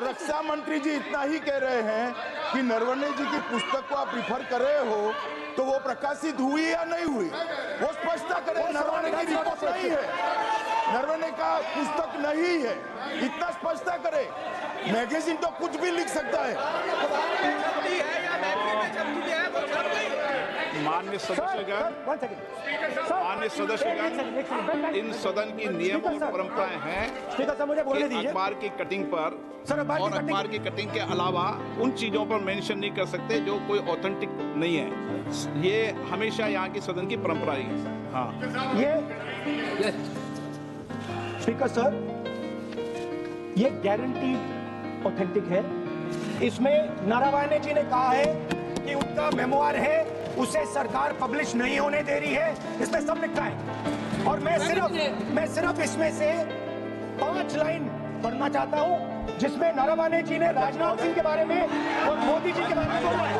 रक्षा मंत्री जी इतना ही कह रहे हैं कि नरवणे जी की पुस्तक को आप रिफर कर रहे हो, तो वो प्रकाशित हुई या नहीं हुई, वो स्पष्टता करें। नरवणे की रिपोर्ट नहीं है, नरवणे का पुस्तक नहीं है, इतना स्पष्टता करे। मैगजीन तो कुछ भी लिख सकता है। माननीय सदस्यगण, इन सदन की नियम और परंपराएं हैं। मुझे बोलने दीजिए। अखबार की कटिंग पर और अखबार की कटिंग के अलावा उन चीजों पर मेंशन नहीं कर सकते जो कोई ऑथेंटिक नहीं है। ये हमेशा यहाँ की सदन की परंपरा ही है। हाँ, ये स्पीकर सर, ये गारंटीड ऑथेंटिक है। इसमें नारावाने जी ने कहा है कि उनका मेमोआर है, उसे सरकार पब्लिश नहीं होने दे रही है, इसमें सब लिखा है। और मैं सिर्फ इसमें से 5 लाइन पढ़ना चाहता हूं, जिसमें नारावाने जी ने राजनाथ सिंह के बारे में और मोदी जी के बारे में बोला है।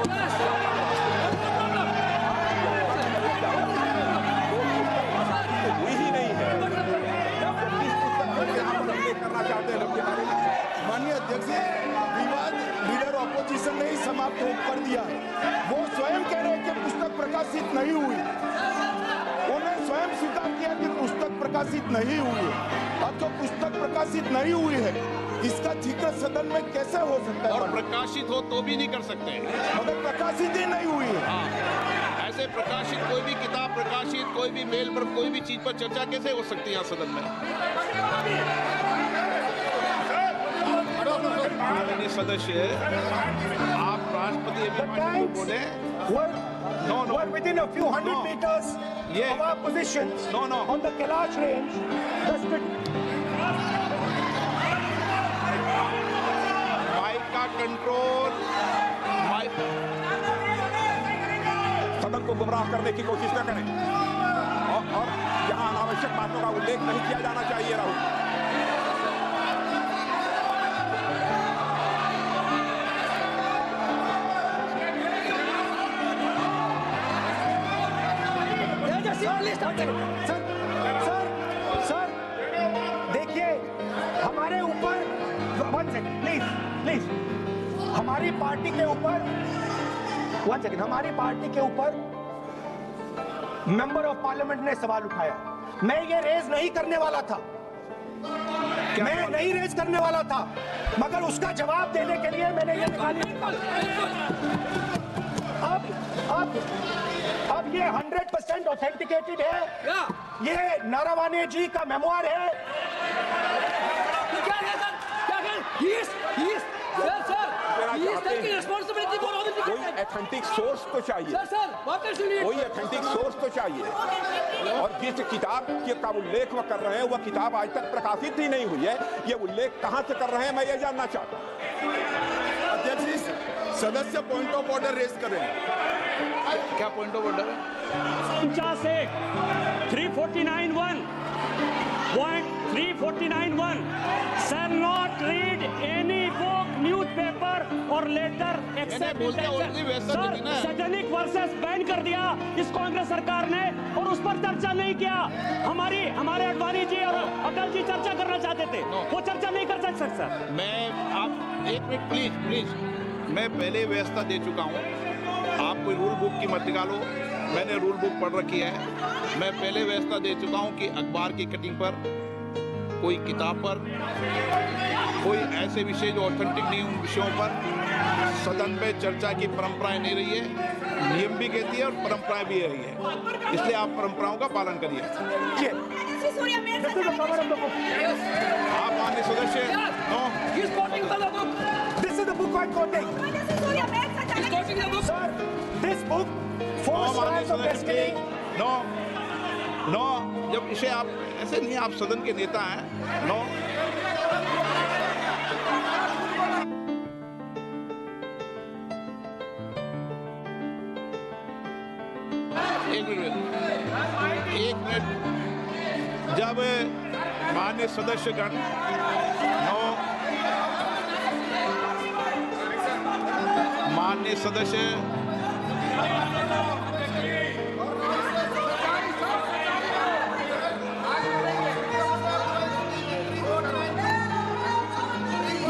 माननीय अध्यक्ष, विवाद लीडर ऑपोजिशन ने ही समाप्त कर दिया है। वो स्वयं कह रहे हैं कि पुस्तक प्रकाशित नहीं हुई, उन्होंने स्वयं स्वीकार किया कि पुस्तक प्रकाशित नहीं हुई है। अब जो पुस्तक प्रकाशित नहीं हुई है, इसका जिक्र सदन में कैसे हो सकता है? और प्रकाशित हो तो भी नहीं कर सकते, मगर प्रकाशित ही नहीं हुई है। हाँ, ऐसे प्रकाशित कोई भी किताब प्रकाशित, कोई भी मेल पर, कोई भी चीज पर चर्चा कैसे हो सकती है यहाँ सदन में? माननीय सदस्य, आप राष्ट्रपति अभिभाषण को बोले। We're within a few hundred meters of our positions on the Kailash range. Mic का कंट्रोल, सदन को गुमराह करने की कोशिश न करें और यहाँ अनावश्यक बातों का उल्लेख नहीं किया जाना चाहिए। राहुल, सर, देखिए, हमारे ऊपर 1 सेकंड प्लीज, हमारी पार्टी के ऊपर 1 सेकंड, हमारी पार्टी के ऊपर मेंबर ऑफ पार्लियामेंट ने सवाल उठाया। मैं ये रेज नहीं करने वाला था, मगर उसका जवाब देने के लिए मैंने ये निकाली। अब ये 100% ऑथेंटिकेटेड है। ये नारावाने जी का मेमोआर है। कोई ऑथेंटिक सोर्स तो चाहिए, कोई ऑथेंटिक सोर्स तो चाहिए। और जिस किताब का उल्लेख वह कर रहे हैं, वह किताब आज तक प्रकाशित ही नहीं हुई है। ये उल्लेख कहां से कर रहे हैं, मैं ये जानना चाहता हूं। अध्यक्ष जी, सदस्य पॉइंट ऑफ ऑर्डर रेज करें। क्या पॉइंट ऑफ ऑर्डर है? 349(1) shall not read any book, newspaper or letter except sir, सैद्धांतिक वर्सेस बैन कर दिया इस कांग्रेस सरकार ने और उस पर चर्चा नहीं किया। हमारे अडवाणी जी और अटल जी चर्चा करना चाहते थे, वो चर्चा नहीं कर सकते सर। मैं आप एक मिनट प्लीज, मैं पहले व्यवस्था दे चुका हूँ। आप कोई रूल बुक की मत निकालो, मैंने रूल बुक पढ़ रखी है। मैं पहले व्यवस्था दे चुका हूँ कि अखबार की कटिंग पर, कोई किताब पर, कोई ऐसे विषय जो ऑथेंटिक नहीं, उन विषयों पर सदन में चर्चा की परंपराएं नहीं रही है। नियम भी कहती है और परंपराएं भी रही है, इसलिए आप परंपराओं का पालन करिए। आप माननीय सदस्य, This is the book I'm quoting. Sir, this book, Four Strands of Destiny. No, जब इसे आप ऐसे नहीं, आप सदन के नेता हैं। नो, एक मिनट, जब माननीय सदस्यगण माननीय सदस्य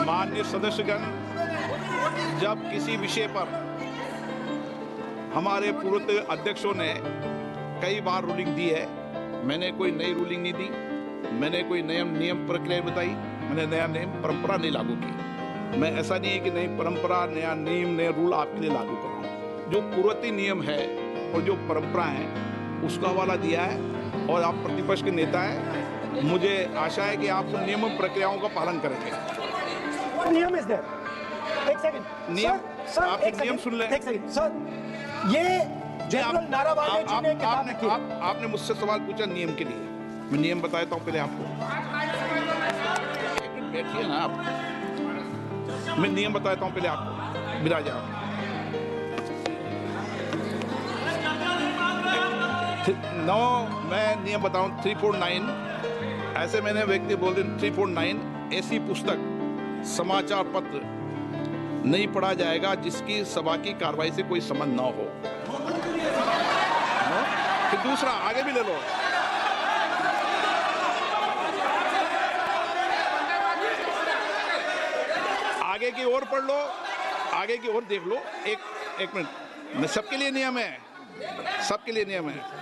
माननीय माननीय सदस्यगण, जब किसी विषय पर हमारे पूर्व अध्यक्षों ने कई बार रूलिंग दी है, मैंने कोई नई रूलिंग नहीं दी, मैंने कोई नया नियम प्रक्रिया बताई, मैंने नया नियम परंपरा नहीं लागू की। मैं ऐसा नहीं है कि नई परंपरा, नया नियम, नया रूल आपके लिए लागू कर रहा हूँ। जो पूर्ववर्ती नियम है और जो परंपरा है उसका हवाला दिया है, और आप प्रतिपक्ष के नेता हैं, मुझे आशा है कि आप उन नियम प्रक्रियाओं का पालन करेंगे। नियम इज देयर। एक सेकंड नियम, सर, आप एक नियम सुन लें। एक सेकंड सर, ये जनरल नारावाने जी ने किताब लिखी। आपने मुझसे सवाल पूछा नियम के लिए, मैं नियम बताता हूँ पहले आपको। एक मिनट बैठिए ना आप, मैं नियम बताता हूँ पहले आपको। बिराज आप मैं नियम बताऊं 349, ऐसे मैंने व्यक्ति बोल दिया 349, ऐसी पुस्तक समाचार पत्र नहीं पढ़ा जाएगा जिसकी सभा की कार्रवाई से कोई संबंध ना हो। फिर दूसरा आगे भी ले लो, आगे की ओर पढ़ लो, आगे की ओर देख लो। एक मिनट, सबके लिए नियम है, सबके लिए नियम है।